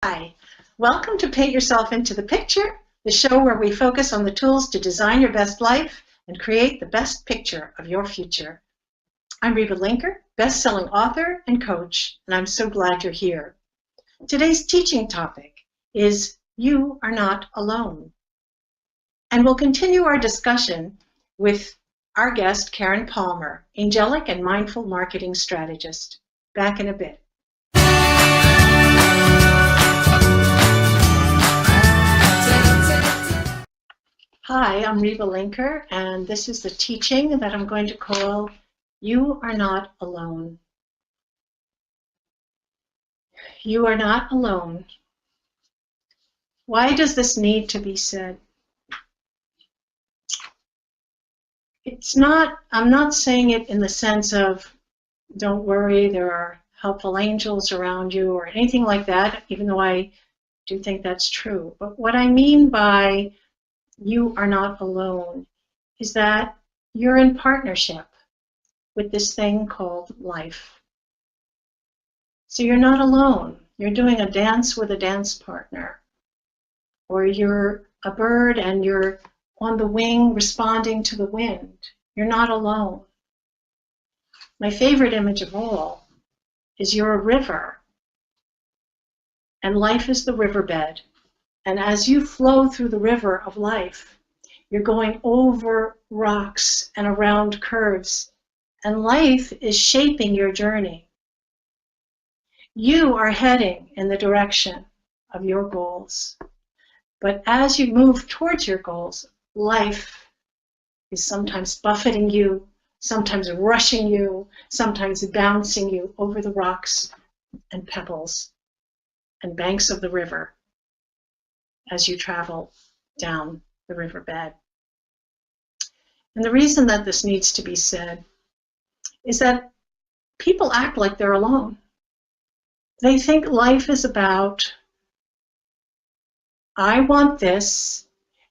Hi, welcome to Paint Yourself into the Picture, the show where we focus on the tools to design your best life and create the best picture of your future. I'm Reba, best-selling author and coach, and I'm so glad you're here. Today's teaching topic is You Are Not Alone. And we'll continue our discussion with our guest, Karen Palmer, angelic and mindful marketing strategist. Back in a bit. Hi, I'm Reba Linker, and this is the teaching that I'm going to call You Are Not Alone. You are not alone. Why does this need to be said? I'm not saying it in the sense of, don't worry, there are helpful angels around you or anything like that, even though I do think that's true. But what I mean by you are not alone is that you're in partnership with this thing called life. So you're not alone. You're doing a dance with a dance partner, or you're a bird and you're on the wing responding to the wind. You're not alone. My favorite image of all is you're a river, and life is the riverbed. And as you flow through the river of life, you're going over rocks and around curves, and life is shaping your journey. You are heading in the direction of your goals. But as you move towards your goals, life is sometimes buffeting you, sometimes rushing you, sometimes bouncing you over the rocks and pebbles and banks of the river as you travel down the riverbed. And the reason that this needs to be said is that people act like they're alone. They think life is about, I want this,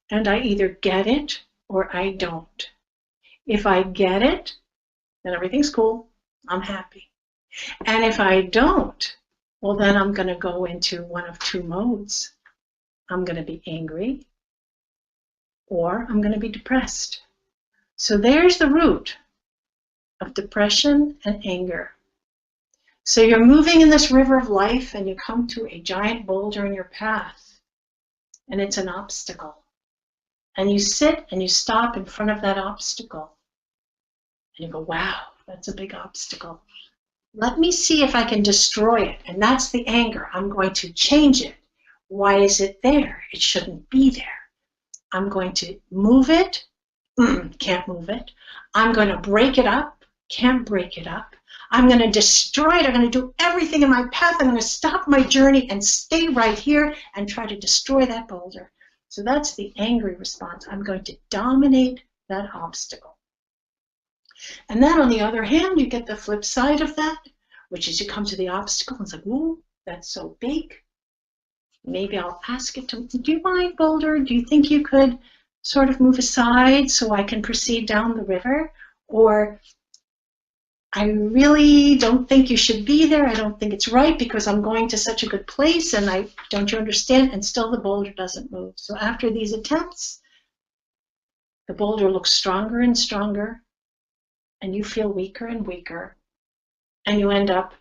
and I either get it or I don't. If I get it, then everything's cool. I'm happy. And if I don't, well, then I'm going to go into one of two modes. I'm going to be angry, or I'm going to be depressed. So there's the root of depression and anger. So you're moving in this river of life and you come to a giant boulder in your path, and it's an obstacle. And you sit and you stop in front of that obstacle. And you go, wow, that's a big obstacle. Let me see if I can destroy it. And that's the anger. I'm going to change it. Why is it there? It shouldn't be there. I'm going to move it. Can't move it. I'm going to break it up. Can't break it up. I'm going to destroy it. I'm going to do everything in my path. I'm going to stop my journey and stay right here and try to destroy that boulder. So that's the angry response. I'm going to dominate that obstacle. And then on the other hand, you get the flip side of that, which is you come to the obstacle and it's like, ooh, that's so big. Maybe I'll ask it to, do you mind, boulder? Do you think you could sort of move aside so I can proceed down the river? Or I really don't think you should be there. I don't think it's right because I'm going to such a good place and don't you understand? And still the boulder doesn't move. So after these attempts, the boulder looks stronger and stronger, and you feel weaker and weaker, and you end up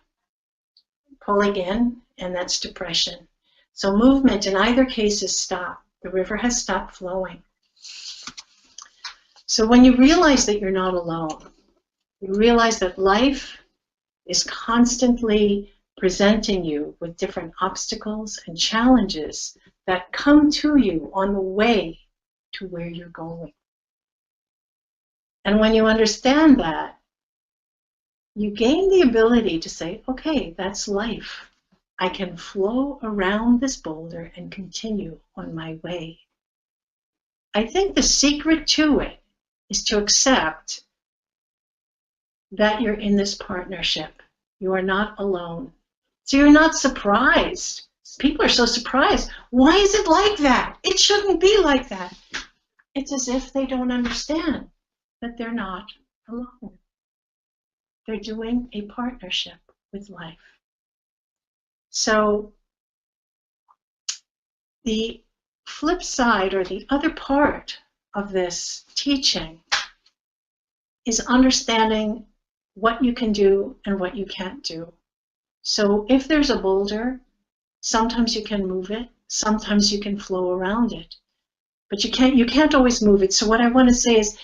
pulling in, and that's depression. So movement in either case is stopped. The river has stopped flowing. So when you realize that you're not alone, you realize that life is constantly presenting you with different obstacles and challenges that come to you on the way to where you're going. And when you understand that, you gain the ability to say, okay, that's life. I can flow around this boulder and continue on my way. I think the secret to it is to accept that you're in this partnership. You are not alone. So you're not surprised. People are so surprised. Why is it like that? It shouldn't be like that. It's as if they don't understand that they're not alone. They're doing a partnership with life. So The flip side, or the other part of this teaching, is understanding what you can do and what you can't do. So if there's a boulder, sometimes you can move it, sometimes you can flow around it, but you can't always move it. So what I want to say is,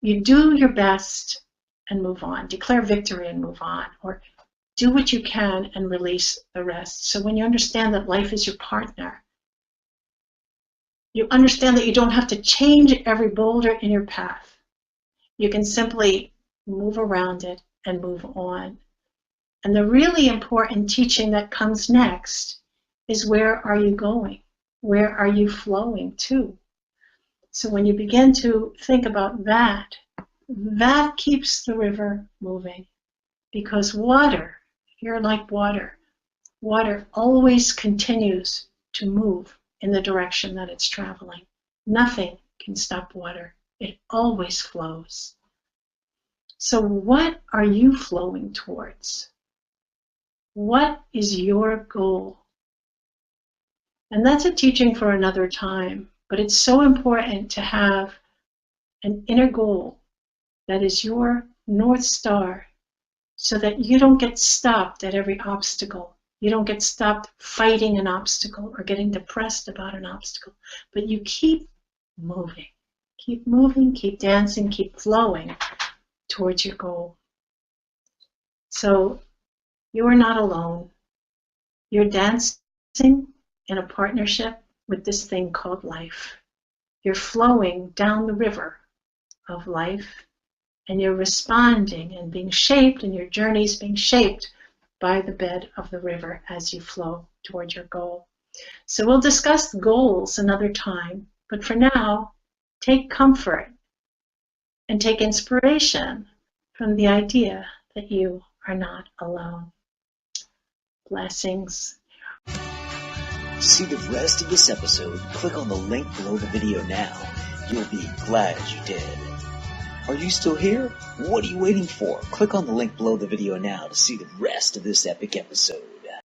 you do your best and move on. Declare victory and move on, or do what you can and release the rest. So when you understand that life is your partner, you understand that you don't have to change every boulder in your path. You can simply move around it and move on. And the really important teaching that comes next is, where are you going? Where are you flowing to? So when you begin to think about that, that keeps the river moving. Because water, you're like water. Water always continues to move in the direction that it's traveling. Nothing can stop water. It always flows. So what are you flowing towards? What is your goal? And that's a teaching for another time, but it's so important to have an inner goal that is your North Star, so that you don't get stopped at every obstacle. You don't get stopped fighting an obstacle or getting depressed about an obstacle, but you keep moving, keep dancing, keep flowing towards your goal. So you are not alone. You're dancing in a partnership with this thing called life. You're flowing down the river of life, and you're responding and being shaped, and your journey is being shaped by the bed of the river as you flow toward your goal. So we'll discuss goals another time, but for now, take comfort and take inspiration from the idea that you are not alone. Blessings. To see the rest of this episode, click on the link below the video now. You'll be glad you did. Are you still here? What are you waiting for? Click on the link below the video now to see the rest of this epic episode.